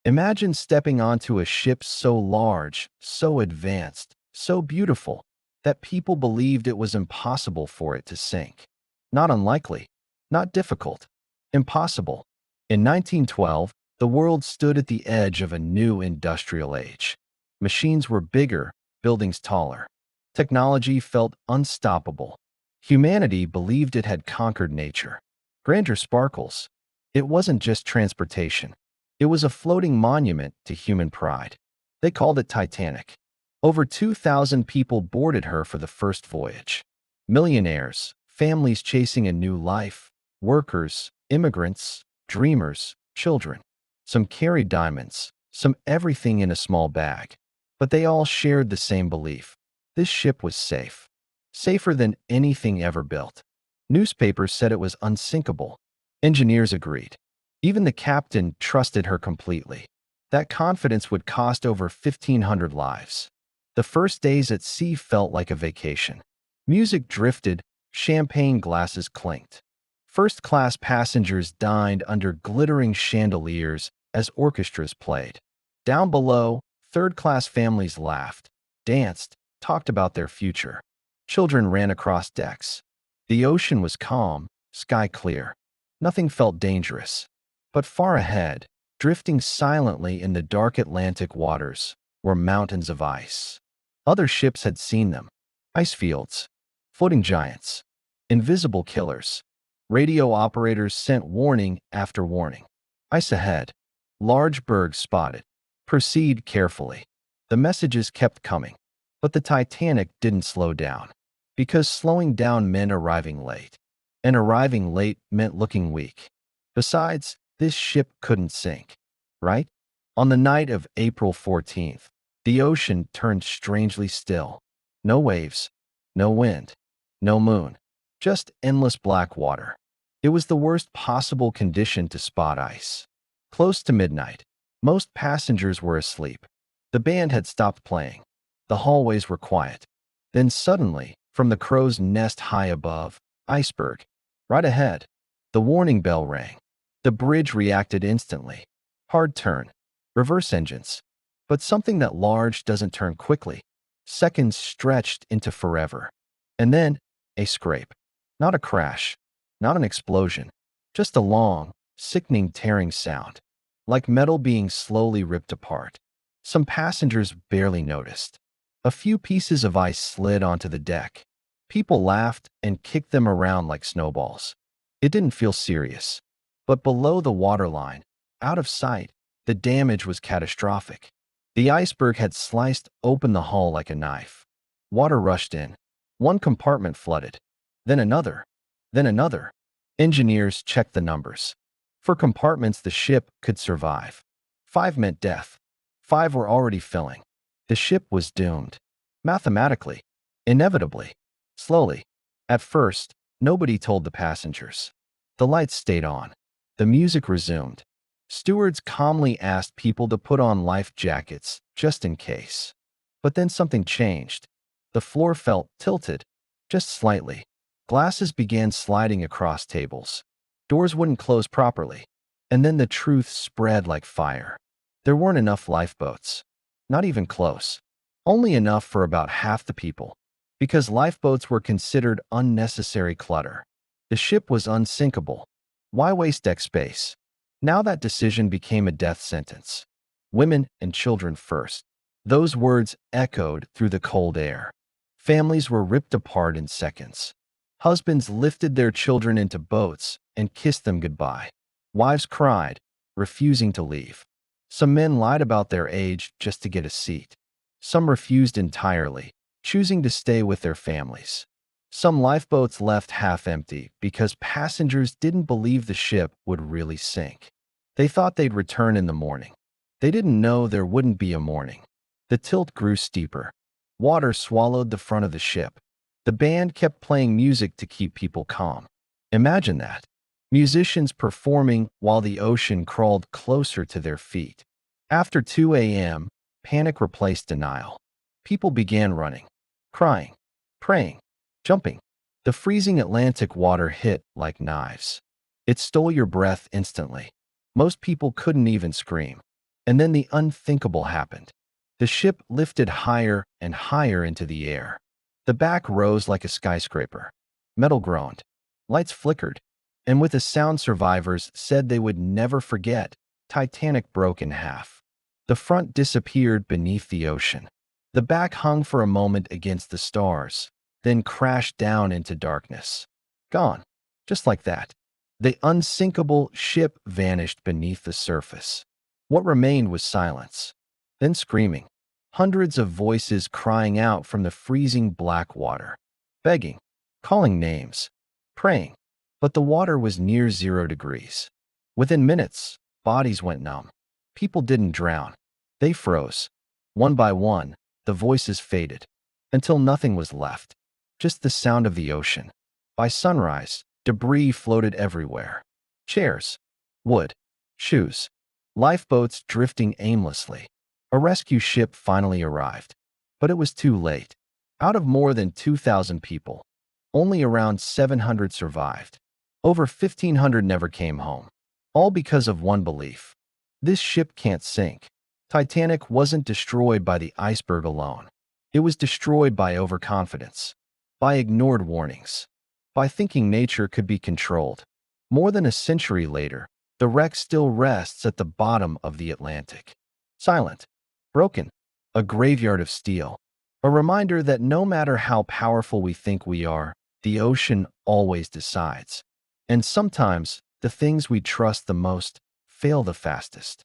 Imagine stepping onto a ship so large, so advanced, so beautiful, that people believed it was impossible for it to sink. Not unlikely, not difficult, impossible. In 1912, the world stood at the edge of a new industrial age. Machines were bigger, buildings taller. Technology felt unstoppable. Humanity believed it had conquered nature. Grandeur sparkles. It wasn't just transportation. It was a floating monument to human pride. They called it Titanic. Over 2,000 people boarded her for the first voyage. Millionaires, families chasing a new life, workers, immigrants, dreamers, children. Some carried diamonds, some everything in a small bag. But they all shared the same belief. This ship was safe. Safer than anything ever built. Newspapers said it was unsinkable. Engineers agreed. Even the captain trusted her completely. That confidence would cost over 1,500 lives. The first days at sea felt like a vacation. Music drifted, champagne glasses clinked. First-class passengers dined under glittering chandeliers as orchestras played. Down below, third-class families laughed, danced, talked about their future. Children ran across decks. The ocean was calm, sky clear. Nothing felt dangerous. But far ahead, drifting silently in the dark Atlantic waters, were mountains of ice. Other ships had seen them. Ice fields, floating giants, invisible killers. Radio operators sent warning after warning. Ice ahead. Large bergs spotted. Proceed carefully. The messages kept coming. But the Titanic didn't slow down. Because slowing down meant arriving late. And arriving late meant looking weak. Besides, this ship couldn't sink, right? On the night of April 14th, the ocean turned strangely still. No waves, no wind, no moon, just endless black water. It was the worst possible condition to spot ice. Close to midnight, most passengers were asleep. The band had stopped playing. The hallways were quiet. Then suddenly, from the crow's nest high above, iceberg, right ahead, the warning bell rang. The bridge reacted instantly. Hard turn. Reverse engines. But something that large doesn't turn quickly. Seconds stretched into forever. And then, a scrape. Not a crash. Not an explosion. Just a long, sickening tearing sound. Like metal being slowly ripped apart. Some passengers barely noticed. A few pieces of ice slid onto the deck. People laughed and kicked them around like snowballs. It didn't feel serious. But below the waterline, out of sight, the damage was catastrophic. The iceberg had sliced open the hull like a knife. Water rushed in. One compartment flooded. Then another. Then another. Engineers checked the numbers. For compartments the ship could survive. 5 meant death. 5 were already filling. The ship was doomed. Mathematically. Inevitably. Slowly. At first, nobody told the passengers. The lights stayed on. The music resumed. Stewards calmly asked people to put on life jackets, just in case. But then something changed. The floor felt tilted, just slightly. Glasses began sliding across tables. Doors wouldn't close properly. And then the truth spread like fire. There weren't enough lifeboats. Not even close. Only enough for about half the people. Because lifeboats were considered unnecessary clutter. The ship was unsinkable. Why waste deck space? Now that decision became a death sentence. Women and children first. Those words echoed through the cold air. Families were ripped apart in seconds. Husbands lifted their children into boats and kissed them goodbye. Wives cried, refusing to leave. Some men lied about their age just to get a seat. Some refused entirely, choosing to stay with their families. Some lifeboats left half empty because passengers didn't believe the ship would really sink. They thought they'd return in the morning. They didn't know there wouldn't be a morning. The tilt grew steeper. Water swallowed the front of the ship. The band kept playing music to keep people calm. Imagine that. Musicians performing while the ocean crawled closer to their feet. After 2 a.m., panic replaced denial. People began running, crying, praying, jumping. The freezing Atlantic water hit like knives. It stole your breath instantly. Most people couldn't even scream. And then the unthinkable happened. The ship lifted higher and higher into the air. The back rose like a skyscraper. Metal groaned. Lights flickered. And with a sound survivors said they would never forget, Titanic broke in half. The front disappeared beneath the ocean. The back hung for a moment against the stars, then crashed down into darkness. Gone. Just like that. The unsinkable ship vanished beneath the surface. What remained was silence. Then screaming. Hundreds of voices crying out from the freezing black water. Begging. Calling names. Praying. But the water was near 0 degrees. Within minutes, bodies went numb. People didn't drown. They froze. One by one, the voices faded, until nothing was left. Just the sound of the ocean. By sunrise, debris floated everywhere. Chairs, wood, shoes, lifeboats drifting aimlessly. A rescue ship finally arrived. But it was too late. Out of more than 2,000 people, only around 700 survived. Over 1,500 never came home. All because of one belief. This ship can't sink. Titanic wasn't destroyed by the iceberg alone. It was destroyed by overconfidence, by ignored warnings, by thinking nature could be controlled. More than a century later, the wreck still rests at the bottom of the Atlantic. Silent, broken, a graveyard of steel. A reminder that no matter how powerful we think we are, the ocean always decides. And sometimes, the things we trust the most fail the fastest.